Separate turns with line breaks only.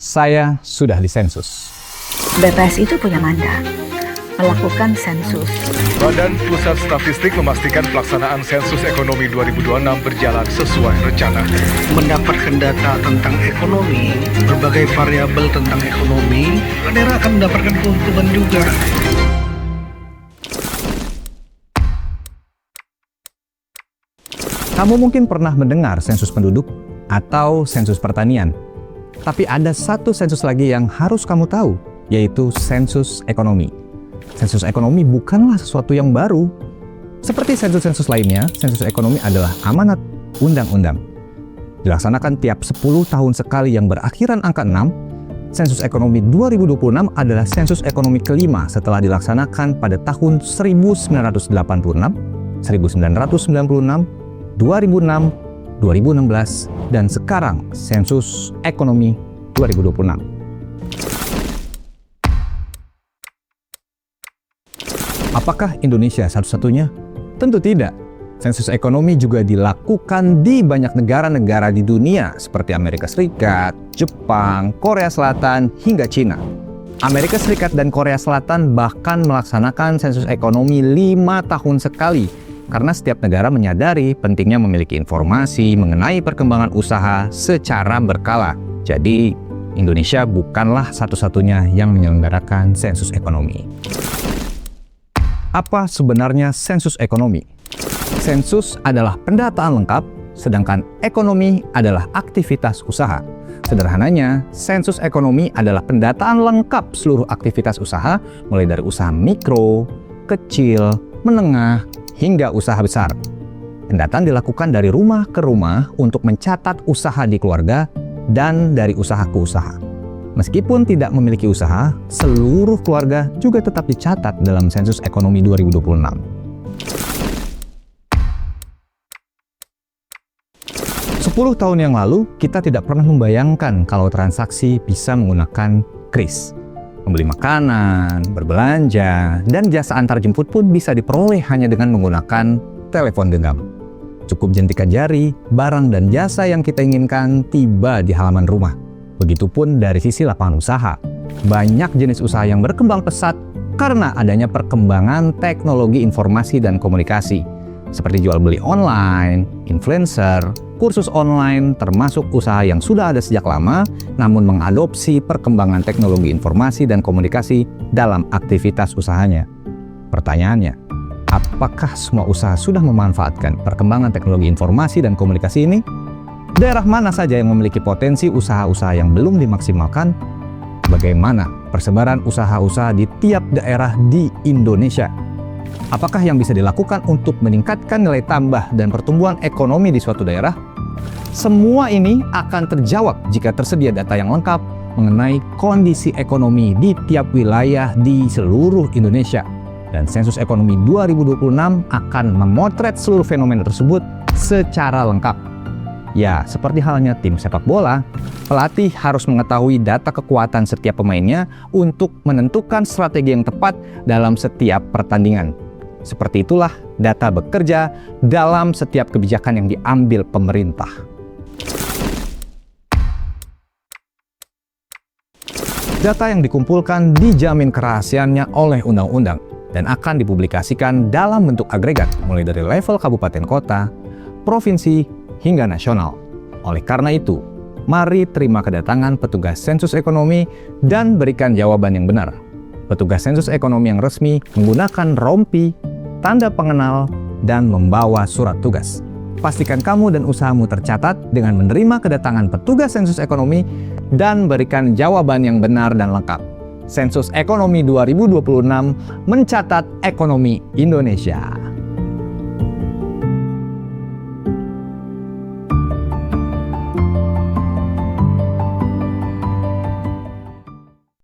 Saya sudah disensus.
BPS itu punya mandat melakukan sensus.
Badan Pusat Statistik memastikan pelaksanaan sensus ekonomi 2026 berjalan sesuai rencana.
Mendapatkan data tentang ekonomi, berbagai variabel tentang ekonomi, daerah akan mendapatkan keuntungan juga.
Kamu mungkin pernah mendengar sensus penduduk atau sensus pertanian. Tapi ada satu sensus lagi yang harus kamu tahu, yaitu sensus ekonomi. Sensus ekonomi bukanlah sesuatu yang baru. Seperti sensus-sensus lainnya, sensus ekonomi adalah amanat undang-undang. Dilaksanakan tiap 10 tahun sekali yang berakhiran angka 6, sensus ekonomi 2026 adalah sensus ekonomi kelima setelah dilaksanakan pada tahun 1986, 1996, 2006, 2016, dan sekarang sensus ekonomi 2026. Apakah Indonesia satu-satunya? Tentu tidak. Sensus ekonomi juga dilakukan di banyak negara-negara di dunia seperti Amerika Serikat, Jepang, Korea Selatan, hingga Cina. Amerika Serikat dan Korea Selatan bahkan melaksanakan sensus ekonomi 5 tahun sekali karena setiap negara menyadari pentingnya memiliki informasi mengenai perkembangan usaha secara berkala. Jadi, Indonesia bukanlah satu-satunya yang menyelenggarakan sensus ekonomi. Apa sebenarnya sensus ekonomi? Sensus adalah pendataan lengkap, sedangkan ekonomi adalah aktivitas usaha. Sederhananya, sensus ekonomi adalah pendataan lengkap seluruh aktivitas usaha, mulai dari usaha mikro, kecil, menengah, hingga usaha besar. Pendataan dilakukan dari rumah ke rumah untuk mencatat usaha di keluarga dan dari usaha ke usaha. Meskipun tidak memiliki usaha, seluruh keluarga juga tetap dicatat dalam sensus ekonomi 2026. Sepuluh tahun yang lalu, kita tidak pernah membayangkan kalau transaksi bisa menggunakan kris. Membeli makanan, berbelanja, dan jasa antar jemput pun bisa diperoleh hanya dengan menggunakan telepon genggam. Cukup jentikan jari, barang dan jasa yang kita inginkan tiba di halaman rumah. Begitupun dari sisi lapangan usaha. Banyak jenis usaha yang berkembang pesat karena adanya perkembangan teknologi informasi dan komunikasi, seperti jual beli online, influencer, kursus online, termasuk usaha yang sudah ada sejak lama, namun mengadopsi perkembangan teknologi informasi dan komunikasi dalam aktivitas usahanya. Pertanyaannya, apakah semua usaha sudah memanfaatkan perkembangan teknologi informasi dan komunikasi ini? Daerah mana saja yang memiliki potensi usaha-usaha yang belum dimaksimalkan? Bagaimana persebaran usaha-usaha di tiap daerah di Indonesia? Apakah yang bisa dilakukan untuk meningkatkan nilai tambah dan pertumbuhan ekonomi di suatu daerah? Semua ini akan terjawab jika tersedia data yang lengkap mengenai kondisi ekonomi di tiap wilayah di seluruh Indonesia. Dan sensus ekonomi 2026 akan memotret seluruh fenomena tersebut secara lengkap. Ya, seperti halnya tim sepak bola, pelatih harus mengetahui data kekuatan setiap pemainnya untuk menentukan strategi yang tepat dalam setiap pertandingan. Seperti itulah data bekerja dalam setiap kebijakan yang diambil pemerintah. Data yang dikumpulkan dijamin kerahasiaannya oleh undang-undang dan akan dipublikasikan dalam bentuk agregat mulai dari level kabupaten kota, provinsi, hingga nasional. Oleh karena itu, mari terima kedatangan petugas sensus ekonomi dan berikan jawaban yang benar. Petugas sensus ekonomi yang resmi menggunakan rompi, tanda pengenal, dan membawa surat tugas. Pastikan kamu dan usahamu tercatat dengan menerima kedatangan petugas sensus ekonomi dan berikan jawaban yang benar dan lengkap. Sensus Ekonomi 2026 mencatat ekonomi Indonesia.